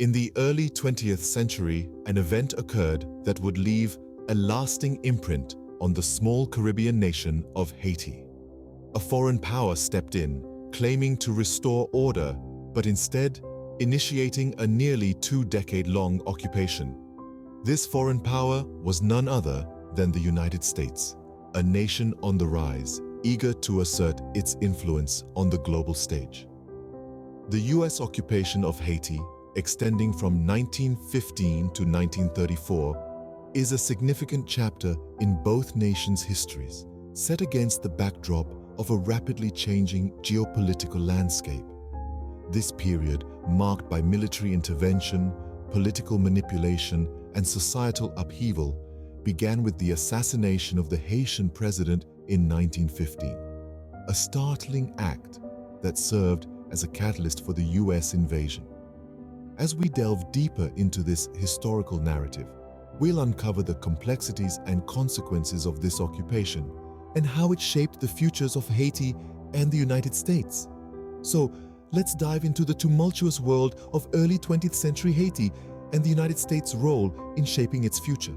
In the early 20th century, an event occurred that would leave a lasting imprint on the small Caribbean nation of Haiti. A foreign power stepped in, claiming to restore order, but instead initiating a nearly two-decade-long occupation. This foreign power was none other than the United States, a nation on the rise, eager to assert its influence on the global stage. The US occupation of Haiti, extending from 1915 to 1934, is a significant chapter in both nations' histories, set against the backdrop of a rapidly changing geopolitical landscape. This period, marked by military intervention, political manipulation, and societal upheaval, began with the assassination of the Haitian president in 1915, a startling act that served as a catalyst for the US invasion. As we delve deeper into this historical narrative, we'll uncover the complexities and consequences of this occupation and how it shaped the futures of Haiti and the United States. So, let's dive into the tumultuous world of early 20th century Haiti and the United States' role in shaping its future.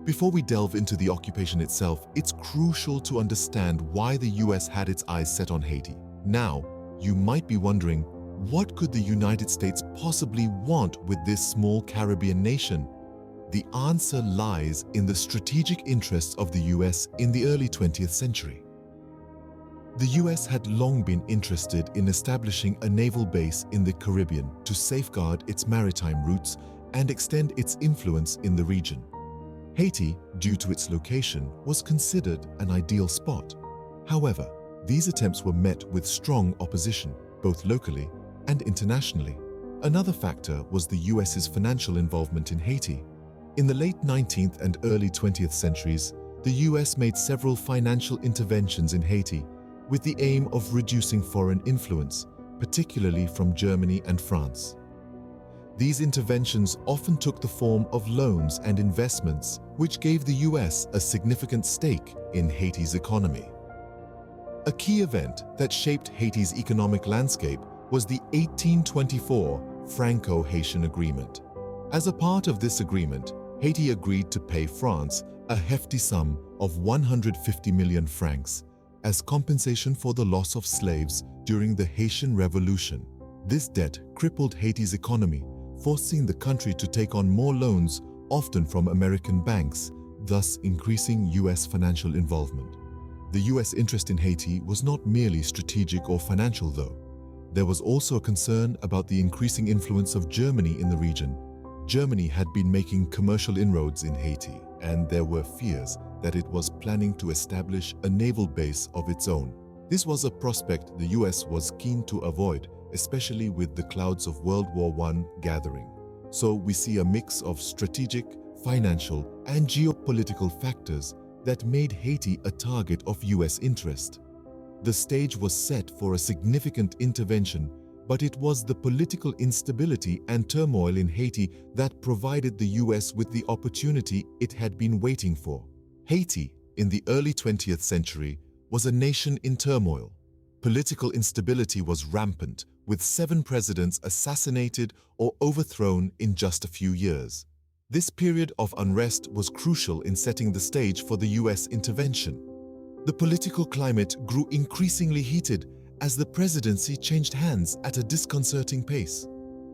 Before we delve into the occupation itself, it's crucial to understand why the US had its eyes set on Haiti. Now, you might be wondering, what could the United States possibly want with this small Caribbean nation? The answer lies in the strategic interests of the US in the early 20th century. The US had long been interested in establishing a naval base in the Caribbean to safeguard its maritime routes and extend its influence in the region. Haiti, due to its location, was considered an ideal spot. However, these attempts were met with strong opposition, both locally and internationally. Another factor was the US's financial involvement in Haiti. In the late 19th and early 20th centuries, the US made several financial interventions in Haiti with the aim of reducing foreign influence, particularly from Germany and France. These interventions often took the form of loans and investments, which gave the US a significant stake in Haiti's economy. A key event that shaped Haiti's economic landscape was the 1824 Franco-Haitian Agreement. As a part of this agreement, Haiti agreed to pay France a hefty sum of 150 million francs as compensation for the loss of slaves during the Haitian Revolution. This debt crippled Haiti's economy, forcing the country to take on more loans, often from American banks, thus increasing US financial involvement. The US interest in Haiti was not merely strategic or financial, though. There was also a concern about the increasing influence of Germany in the region. Germany had been making commercial inroads in Haiti, and there were fears that it was planning to establish a naval base of its own. This was a prospect the US was keen to avoid, especially with the clouds of World War I gathering. So we see a mix of strategic, financial, and geopolitical factors that made Haiti a target of US interest. The stage was set for a significant intervention, but it was the political instability and turmoil in Haiti that provided the US with the opportunity it had been waiting for. Haiti, in the early 20th century, was a nation in turmoil. Political instability was rampant, with 7 presidents assassinated or overthrown in just a few years. This period of unrest was crucial in setting the stage for the US intervention. The political climate grew increasingly heated as the presidency changed hands at a disconcerting pace.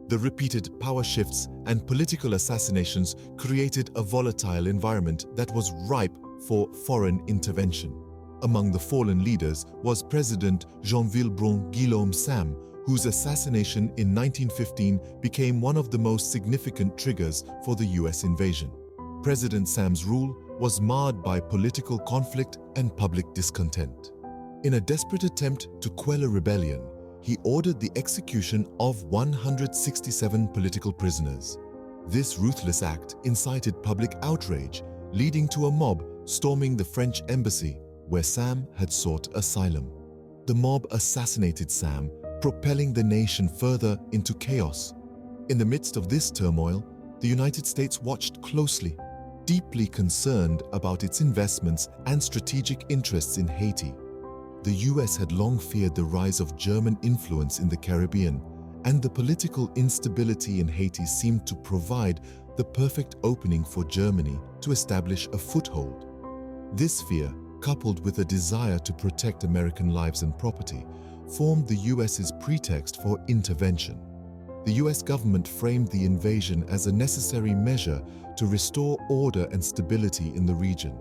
The repeated power shifts and political assassinations created a volatile environment that was ripe for foreign intervention. Among the fallen leaders was President Jean-Villebrun Guillaume Sam, whose assassination in 1915 became one of the most significant triggers for the US invasion. President Sam's rule was marred by political conflict and public discontent. In a desperate attempt to quell a rebellion, he ordered the execution of 167 political prisoners. This ruthless act incited public outrage, leading to a mob storming the French embassy, where Sam had sought asylum. The mob assassinated Sam, propelling the nation further into chaos. In the midst of this turmoil, the United States watched closely, deeply concerned about its investments and strategic interests in Haiti. The US had long feared the rise of German influence in the Caribbean and the political instability in Haiti seemed to provide the perfect opening for Germany to establish a foothold. This fear, coupled with a desire to protect American lives and property, formed the US's pretext for intervention. The US government framed the invasion as a necessary measure to restore order and stability in the region.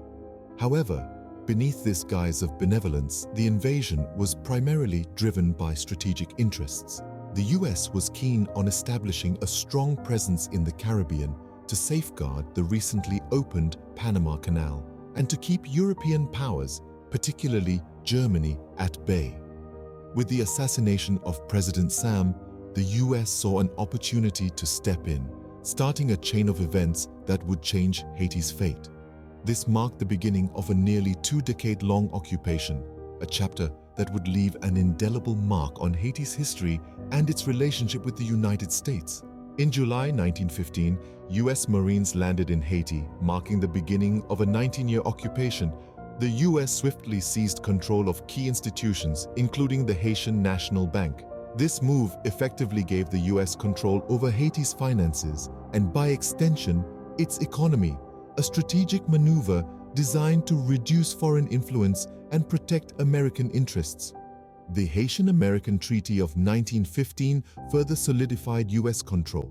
However, beneath this guise of benevolence, the invasion was primarily driven by strategic interests. The US was keen on establishing a strong presence in the Caribbean to safeguard the recently opened Panama Canal and to keep European powers, particularly Germany, at bay. With the assassination of President Sam, the US saw an opportunity to step in, starting a chain of events that would change Haiti's fate. This marked the beginning of a nearly two-decade-long occupation, a chapter that would leave an indelible mark on Haiti's history and its relationship with the United States. In July 1915, US Marines landed in Haiti, marking the beginning of a 19-year occupation. The US swiftly seized control of key institutions, including the Haitian National Bank. This move effectively gave the US control over Haiti's finances and, by extension, its economy, a strategic maneuver designed to reduce foreign influence and protect American interests. The Haitian-American Treaty of 1915 further solidified US control.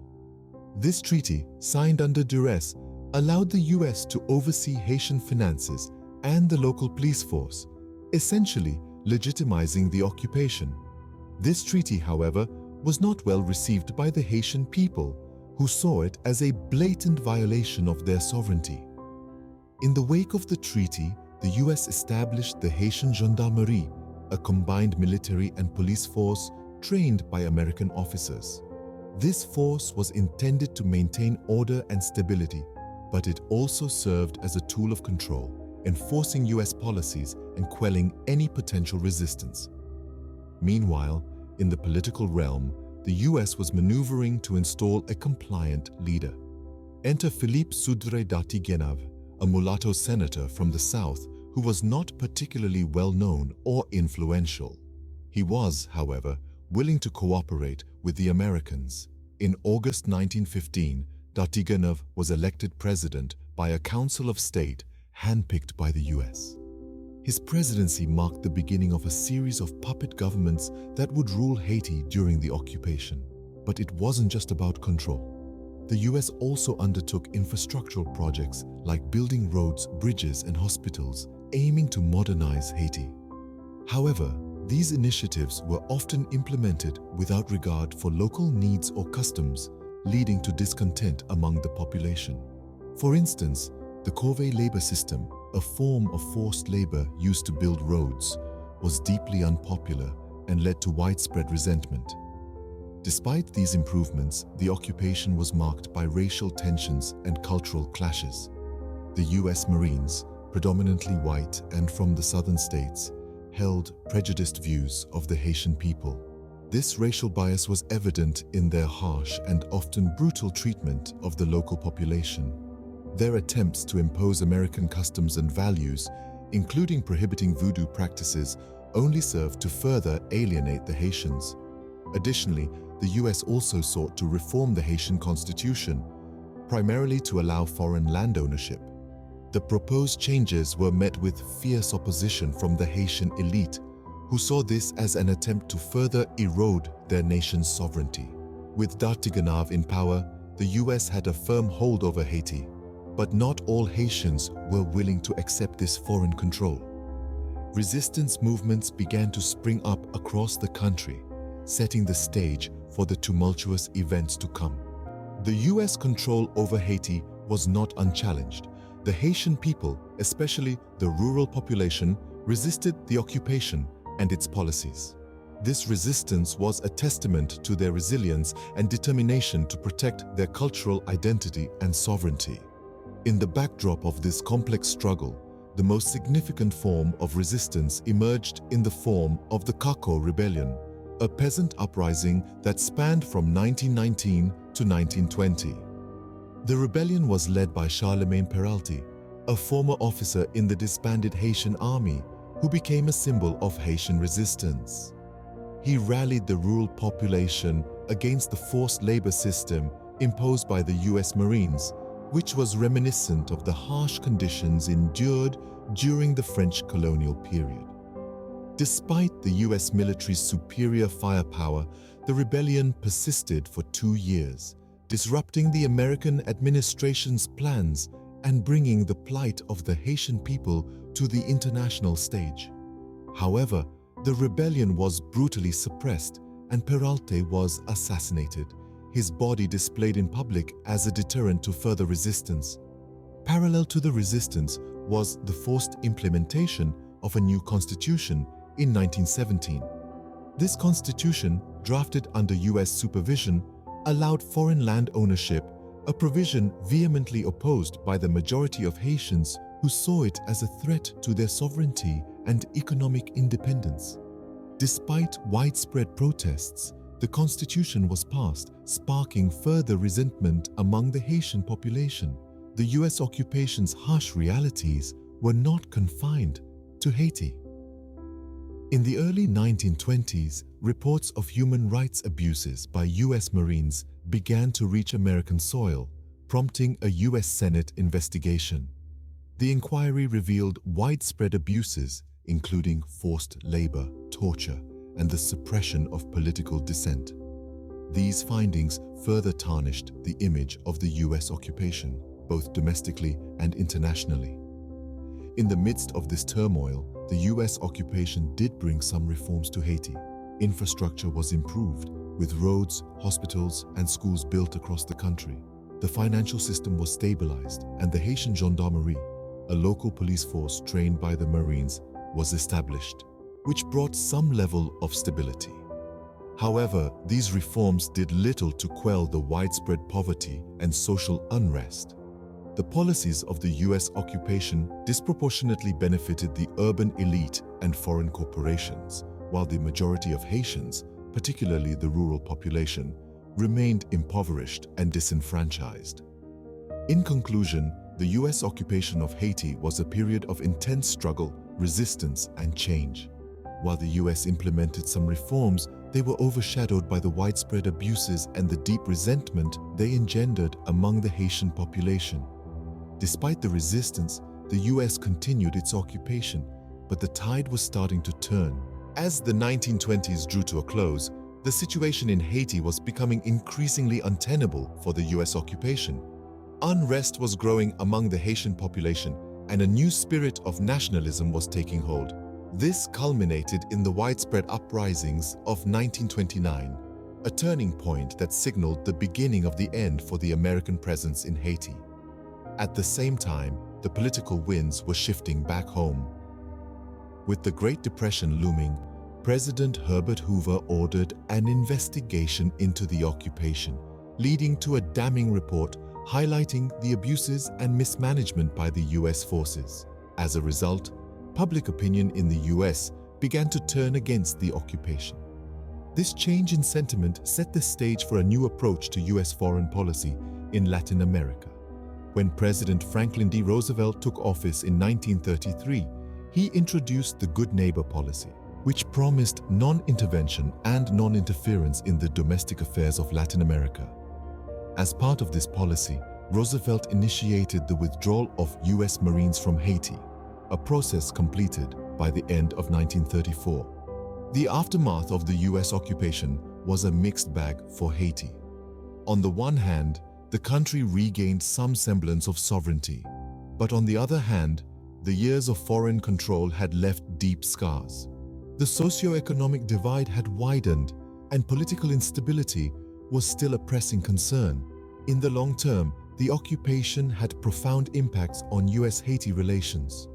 This treaty, signed under duress, allowed the US to oversee Haitian finances and the local police force, essentially legitimizing the occupation. This treaty, however, was not well received by the Haitian people, who saw it as a blatant violation of their sovereignty. In the wake of the treaty, the US established the Haitian Gendarmerie, a combined military and police force trained by American officers. This force was intended to maintain order and stability, but it also served as a tool of control, enforcing US policies and quelling any potential resistance. Meanwhile, in the political realm, the US was maneuvering to install a compliant leader. Enter Philippe Soudre d'Artiguenave, a mulatto senator from the South who was not particularly well-known or influential. He was, however, willing to cooperate with the Americans. In August 1915, d'Artiguenave was elected president by a Council of State handpicked by the US. His presidency marked the beginning of a series of puppet governments that would rule Haiti during the occupation. But it wasn't just about control. The US also undertook infrastructural projects like building roads, bridges, and hospitals, aiming to modernize Haiti. However, these initiatives were often implemented without regard for local needs or customs, leading to discontent among the population. For instance, the corvée labor system, a form of forced labor used to build roads, was deeply unpopular and led to widespread resentment. Despite these improvements, the occupation was marked by racial tensions and cultural clashes. The US Marines, predominantly white and from the southern states, held prejudiced views of the Haitian people. This racial bias was evident in their harsh and often brutal treatment of the local population. Their attempts to impose American customs and values, including prohibiting voodoo practices, only served to further alienate the Haitians. Additionally, the US also sought to reform the Haitian constitution, primarily to allow foreign land ownership. The proposed changes were met with fierce opposition from the Haitian elite, who saw this as an attempt to further erode their nation's sovereignty. With d'Artiguenave in power, the US had a firm hold over Haiti, but not all Haitians were willing to accept this foreign control. Resistance movements began to spring up across the country, setting the stage for the tumultuous events to come. The US control over Haiti was not unchallenged. The Haitian people, especially the rural population, resisted the occupation and its policies. This resistance was a testament to their resilience and determination to protect their cultural identity and sovereignty. In the backdrop of this complex struggle, the most significant form of resistance emerged in the form of the Kako Rebellion, a peasant uprising that spanned from 1919 to 1920. The rebellion was led by Charlemagne Peralty, a former officer in the disbanded Haitian army who became a symbol of Haitian resistance. He rallied the rural population, against the forced labor system imposed by the US Marines, which was reminiscent of the harsh conditions endured during the French colonial period. Despite the US military's superior firepower, the rebellion persisted for 2 years, disrupting the American administration's plans and bringing the plight of the Haitian people to the international stage. However, the rebellion was brutally suppressed and Peralta was assassinated, his body displayed in public as a deterrent to further resistance. Parallel to the resistance was the forced implementation of a new constitution in 1917. This constitution, drafted under US supervision, allowed foreign land ownership, a provision vehemently opposed by the majority of Haitians who saw it as a threat to their sovereignty and economic independence. Despite widespread protests, the constitution was passed, sparking further resentment among the Haitian population. The US occupation's harsh realities were not confined to Haiti. In the early 1920s, reports of human rights abuses by US Marines began to reach American soil, prompting a US Senate investigation. The inquiry revealed widespread abuses, including forced labor, torture, and the suppression of political dissent. These findings further tarnished the image of the US occupation, both domestically and internationally. In the midst of this turmoil, the US occupation did bring some reforms to Haiti. Infrastructure was improved, with roads, hospitals, and schools built across the country. The financial system was stabilized, and the Haitian Gendarmerie, a local police force trained by the Marines, was established, which brought some level of stability. However, these reforms did little to quell the widespread poverty and social unrest. The policies of the US occupation disproportionately benefited the urban elite and foreign corporations, while the majority of Haitians, particularly the rural population, remained impoverished and disenfranchised. In conclusion, the US occupation of Haiti was a period of intense struggle, resistance, and change. While the US implemented some reforms, they were overshadowed by the widespread abuses and the deep resentment they engendered among the Haitian population. Despite the resistance, the US continued its occupation, but the tide was starting to turn. As the 1920s drew to a close, the situation in Haiti was becoming increasingly untenable for the US occupation. Unrest was growing among the Haitian population, and a new spirit of nationalism was taking hold. This culminated in the widespread uprisings of 1929, a turning point that signaled the beginning of the end for the American presence in Haiti. At the same time, the political winds were shifting back home. With the Great Depression looming, President Herbert Hoover ordered an investigation into the occupation, leading to a damning report highlighting the abuses and mismanagement by the US forces. As a result, public opinion in the US began to turn against the occupation. This change in sentiment set the stage for a new approach to US foreign policy in Latin America. When President Franklin D. Roosevelt took office in 1933, he introduced the Good Neighbor policy, which promised non-intervention and non-interference in the domestic affairs of Latin America. As part of this policy, Roosevelt initiated the withdrawal of US Marines from Haiti, a process completed by the end of 1934. The aftermath of the US occupation was a mixed bag for Haiti. On the one hand, the country regained some semblance of sovereignty, but on the other hand, the years of foreign control had left deep scars. The socio-economic divide had widened, and political instability was still a pressing concern. In the long term, the occupation had profound impacts on US-Haiti relations.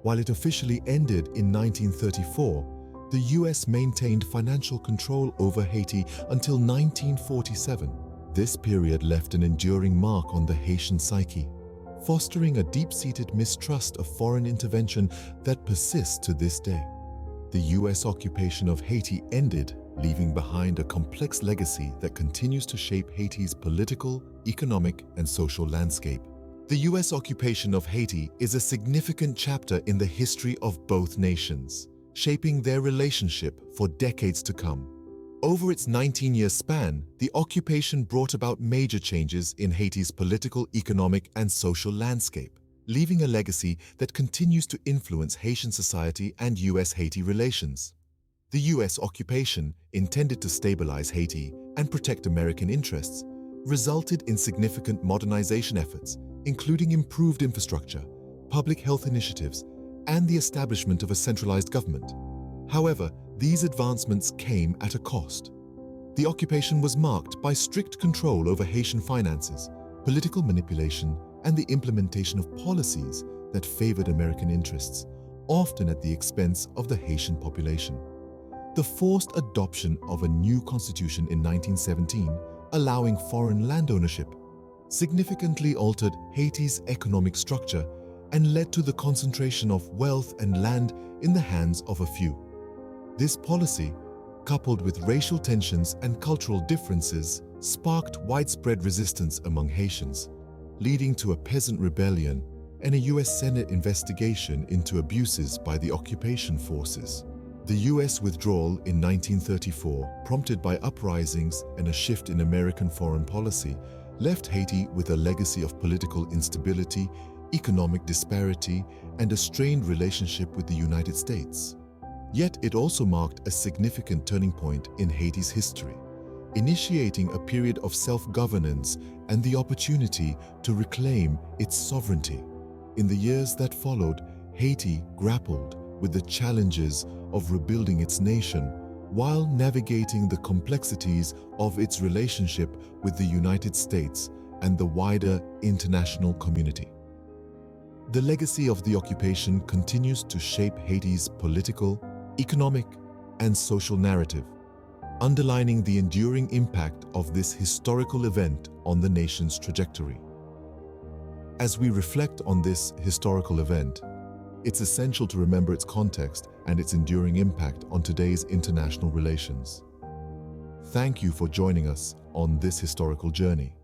While it officially ended in 1934, the US maintained financial control over Haiti until 1947. This period left an enduring mark on the Haitian psyche, fostering a deep-seated mistrust of foreign intervention that persists to this day. The US occupation of Haiti ended, leaving behind a complex legacy that continues to shape Haiti's political, economic, and social landscape. The US occupation of Haiti is a significant chapter in the history of both nations, shaping their relationship for decades to come. Over its 19-year span, the occupation brought about major changes in Haiti's political, economic, and social landscape, leaving a legacy that continues to influence Haitian society and US-Haiti relations. The US occupation, intended to stabilize Haiti and protect American interests, resulted in significant modernization efforts, including improved infrastructure, public health initiatives, and the establishment of a centralized government. However, these advancements came at a cost. The occupation was marked by strict control over Haitian finances, political manipulation, and the implementation of policies that favored American interests, often at the expense of the Haitian population. The forced adoption of a new constitution in 1917, allowing foreign land ownership, significantly altered Haiti's economic structure and led to the concentration of wealth and land in the hands of a few. This policy, coupled with racial tensions and cultural differences, sparked widespread resistance among Haitians, leading to a peasant rebellion and a US Senate investigation into abuses by the occupation forces. The US withdrawal in 1934, prompted by uprisings and a shift in American foreign policy, left Haiti with a legacy of political instability, economic disparity, and a strained relationship with the United States. Yet it also marked a significant turning point in Haiti's history, initiating a period of self-governance and the opportunity to reclaim its sovereignty. In the years that followed, Haiti grappled with the challenges of rebuilding its nation while navigating the complexities of its relationship with the United States and the wider international community. The legacy of the occupation continues to shape Haiti's political, economic, and social narrative, underlining the enduring impact of this historical event on the nation's trajectory. As we reflect on this historical event, it's essential to remember its context and its enduring impact on today's international relations. Thank you for joining us on this historical journey.